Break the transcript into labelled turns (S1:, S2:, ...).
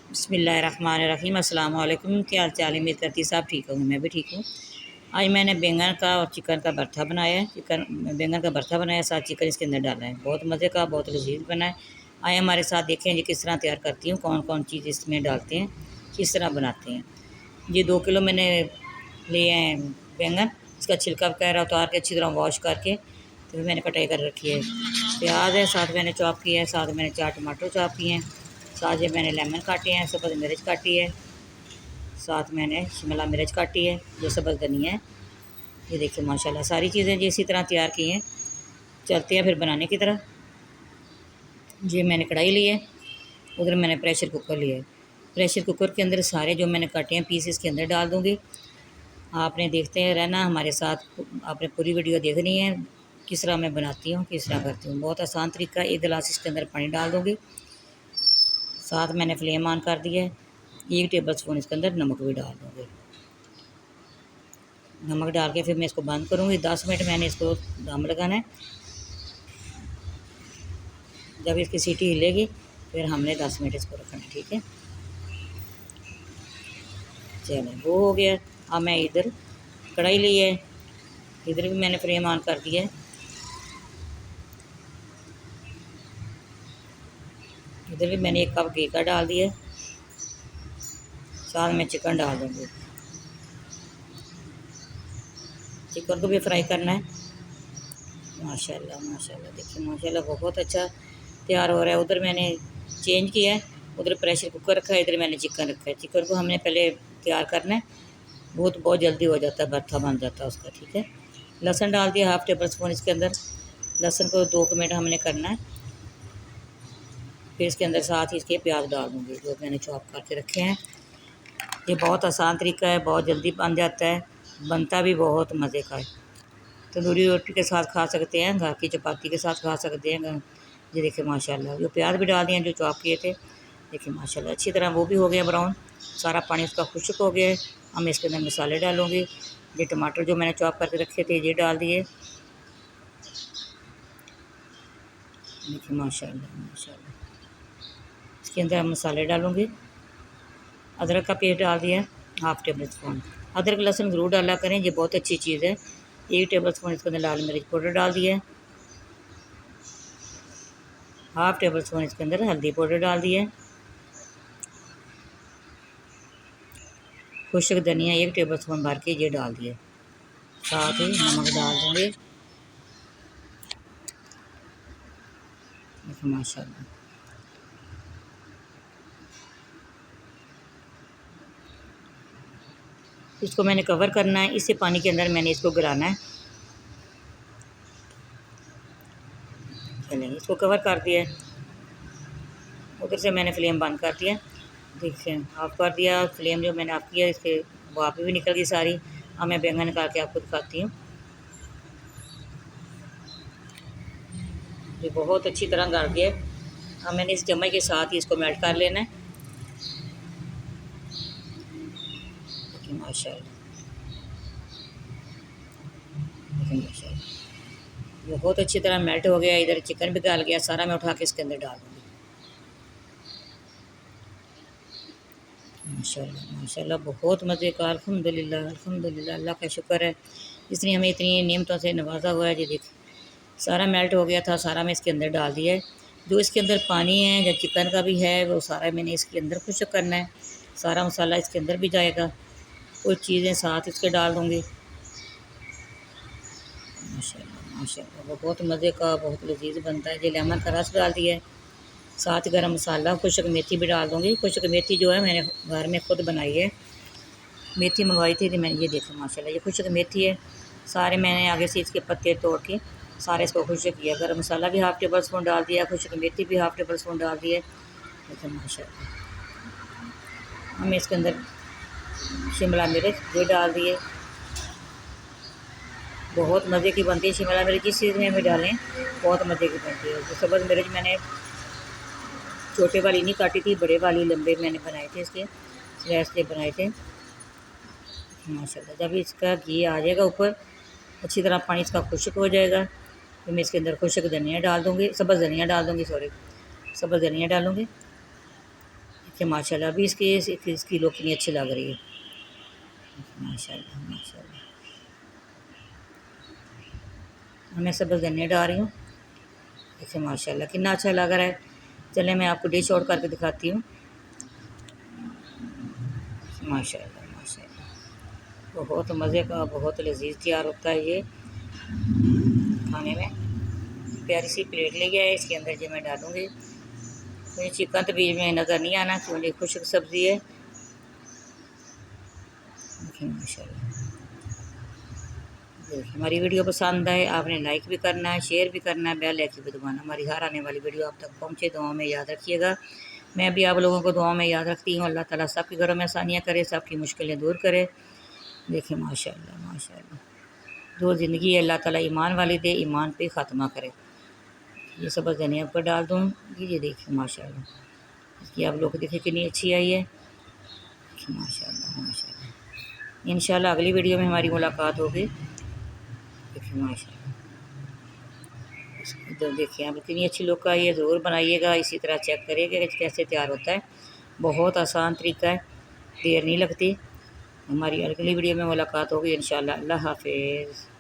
S1: बिस्मिल्लाहिर्रहमानिर्रहीम। अस्सलाम वालेकुम। क्या हाल चाल है? उम्मीद करती सब ठीक होंगे, मैं भी ठीक हूँ। आज मैंने बैंगन का और चिकन का भरता बनाया है। बैंगन का भरता बनाया, साथ चिकन इसके अंदर डाला है। बहुत मज़े का, बहुत लजीज बना है। आए हमारे साथ देखें जी किस तरह तैयार करती हूँ, कौन कौन चीज़ इसमें डालते हैं, किस तरह बनाते हैं। ये 2 किलो मैंने लिए हैं बैंगन। इसका छिलका वगैरह उतार के अच्छी तरह वॉश करके तो फिर मैंने कटाई कर रखी है। प्याज है साथ मैंने चॉप किया है, साथ मैंने 4 टमाटर चॉप किए हैं, साथ ये मैंने लेमन काटे हैं, सब्ज़ मिर्च काटी है, साथ मैंने शिमला मिर्च काटी है, जो सब्ज़ धनिया है। ये देखिए माशाल्लाह सारी चीज़ें जी इसी तरह तैयार की हैं। चलते हैं फिर बनाने की तरह। ये मैंने कढ़ाई ली है, उधर मैंने प्रेशर कुकर लिया है। प्रेशर कुकर के अंदर सारे जो मैंने काटे हैं पीस इसके अंदर डाल दूँगी। आपने देखते हैं रहना हमारे साथ, आपने पूरी वीडियो देखनी है किस तरह मैं बनाती हूँ, किस तरह करती हूँ। बहुत आसान तरीका। 1 गिलास इसके अंदर पानी डाल दूँगी, साथ मैंने फ्लेम ऑन कर दिया है। 1 टेबल स्पून इसके अंदर नमक भी डाल दूँगी। नमक डाल के फिर मैं इसको बंद करूँगी। 10 मिनट मैंने इसको दम लगाना है। जब इसकी सीटी हिलेगी फिर हमने 10 मिनट इसको रखना है, ठीक है। चलो वो हो गया। अब मैं इधर कढ़ाई ली है, इधर भी मैंने फ्लेम ऑन कर दिया है। इधर भी मैंने 1 कप घी का डाल दिया है, साथ में चिकन डाल दूँगी। चिकन को भी फ्राई करना है। माशाल्लाह माशाल्लाह, देखिए माशाल्लाह बहुत अच्छा तैयार हो रहा है। उधर मैंने चेंज किया है, उधर प्रेशर कुकर रखा है, इधर मैंने चिकन रखा है। चिकन को हमने पहले तैयार करना है, बहुत जल्दी हो जाता है, भरता बन जाता है उसका, ठीक है। लहसुन डाल दिया 1/2 टेबल स्पून इसके अंदर। लहसुन को 2 मिनट हमने करना है। फिर इसके अंदर साथ ही इसके प्याज डाल दूँगी जो मैंने चॉप करके रखे हैं। ये बहुत आसान तरीका है, बहुत जल्दी बन जाता है, बनता भी बहुत मज़े का है। तंदूरी रोटी के साथ खा सकते हैं, घर की चपाती के साथ खा सकते हैं। ये देखिए माशाल्लाह, जो प्याज भी डाल दिए हैं जो चॉप किए थे। देखिए माशाल्लाह अच्छी तरह वो भी हो गया ब्राउन, सारा पानी उसका खुश्क हो गया है। अब मैं इसके अंदर मसाले डालूँगी। ये टमाटर जो मैंने चॉप करके रखे थे ये डाल दिए। देखिए माशाल्लाह माशाल्लाह, इसके अंदर मसाले डालूँगी। अदरक का पेस्ट डाल दिया 1/2 टेबल स्पून। अदरक लहसुन ज़रूर डाला करें, ये बहुत अच्छी चीज़ है। 1 टेबल स्पून इसके अंदर लाल मिर्च पाउडर डाल दिया है। 1/2 टेबल स्पून इसके अंदर हल्दी पाउडर डाल दिया है। खुश्क धनिया 1 टेबल स्पून भर के ये डाल दिया। साथ ही नमक डाल दूँगी। देखो माशाल्लाह, इसको मैंने कवर करना है। इसी पानी के अंदर मैंने इसको गिराना है। चलें, इसको कवर कर दिया है। उधर से मैंने फ्लेम बंद कर दिया। देखिए ऑफ कर दिया फ्लेम, जो मैंने ऑफ किया इसके भाप भी निकल गई सारी। अब मैं बैंगन निकाल के आपको दिखाती हूँ। ये बहुत अच्छी तरह गल गया। अब मैंने इस चम्मच के साथ ही इसको मेल्ट कर लेना है। देखिए माशाल्लाह, देखिए माशाल्लाह बहुत अच्छी तरह मेल्ट हो गया। इधर चिकन भी गल गया सारा, मैं उठा के इसके अंदर डाल दूँगी। माशाल्लाह माशाल्लाह बहुत मज़े का। अल्हम्दुलिल्लाह अल्हम्दुलिल्लाह, अल्लाह का शुक्र है इसने हमें इतनी नेमतों से नवाजा हुआ है। जी देखिए सारा मेल्ट हो गया था, सारा मैं इसके अंदर डाल दिया है। जो इसके अंदर पानी है या चिकन का भी है वो सारा मैंने इसके अंदर खुश्क करना है। सारा मसाला इसके अंदर भी जाएगा। कुछ चीज़ें साथ इसके डाल दूँगी। माशाल्लाह माशाल्लाह वो बहुत मज़े का, बहुत लजीज बनता है। ये लेमन का रस डाल दिया है, साथ गरम मसाला, खुश्क मेथी भी डाल दूँगी। खुश्क मेथी जो है मैंने घर में खुद बनाई है, मेथी मंगवाई थी तो मैंने ये देखा माशाल्लाह ये खुश्क मेथी है। सारे मैंने आगे से इसके पत्ते तोड़ के सारे इसको खुश्क किया। गरम मसाला भी 1/2 टेबल स्पून डाल दिया, खुश्क मेथी भी 1/2 टेबल स्पून डाल दिए। देखो माशाल्लाह, हमें इसके अंदर शिमला मिर्च ये डाल दिए। बहुत मज़े की बनती है शिमला मिर्च, जिस चीज़ में भी डालें बहुत मज़े की बनती है। जो सब्ज़ मिर्च मैंने छोटे वाली नहीं काटी थी, बड़े वाली लंबे मैंने बनाए थे, इसके स्लैश से बनाए थे माशाल्लाह। जब इसका घी आ जाएगा ऊपर, अच्छी तरह पानी इसका खुश्क हो जाएगा, तो मैं इसके अंदर खुश्क धनिया डाल दूँगी, सब्ज़ धनिया डाल दूँगी, सॉरी सब्ज़ धनिया डालूँगी। कि माशाल्लाह अभी इसकी लुक कितनी अच्छी लग रही है। माशाल्लाह माशाल्लाह। मैं सब्ज़ धनिया डाल रही हूँ। देखिए माशाल्लाह कितना अच्छा लग रहा है। चले मैं आपको डिश आउट करके दिखाती हूँ। माशाल्लाह माशाल्लाह बहुत मज़े का, बहुत लजीज तैयार होता है ये खाने में। प्यारी सी प्लेट ले गया है, इसके अंदर जो मैं डालूँगी। तो ये चिकन तो बीच में नज़र नहीं आना क्योंकि खुश्क सब्ज़ी है। देखिए माशाल्लाह। देखिए हमारी वीडियो पसंद आए आपने लाइक भी करना है, शेयर भी करना है, बेल आइकन भी दबाना। हमारी हर आने वाली वीडियो आप तक पहुँचे। दुआ में याद रखिएगा। मैं भी आप लोगों को दुआ में याद रखती हूँ। अल्लाह ताला सबके घरों में आसानियाँ करे, सबकी मुश्किलें दूर करे। देखिए माशाल्लाह माशाल्लाह। जो ज़िंदगी अल्लाह ताला ईमान वाली दे, ईमान पे ख़त्मा करे। ये सब्ज़ धनिया पर डाल दूँगी। ये देखिए माशाल्लाह इसकी आप लोग देखिए कितनी अच्छी आई है। माशाल्लाह माशाल्लाह। इंशाल्लाह अगली वीडियो में हमारी मुलाकात होगी। देखिए माशाल्लाह तो देखिए आप कितनी अच्छी लुक आई है। ज़रूर बनाइएगा, इसी तरह चेक करिएगा कि कैसे तैयार होता है। बहुत आसान तरीका है, देर नहीं लगती। हमारी अगली वीडियो में मुलाकात होगी इंशाल्लाह। अल्लाह हाफ़िज़।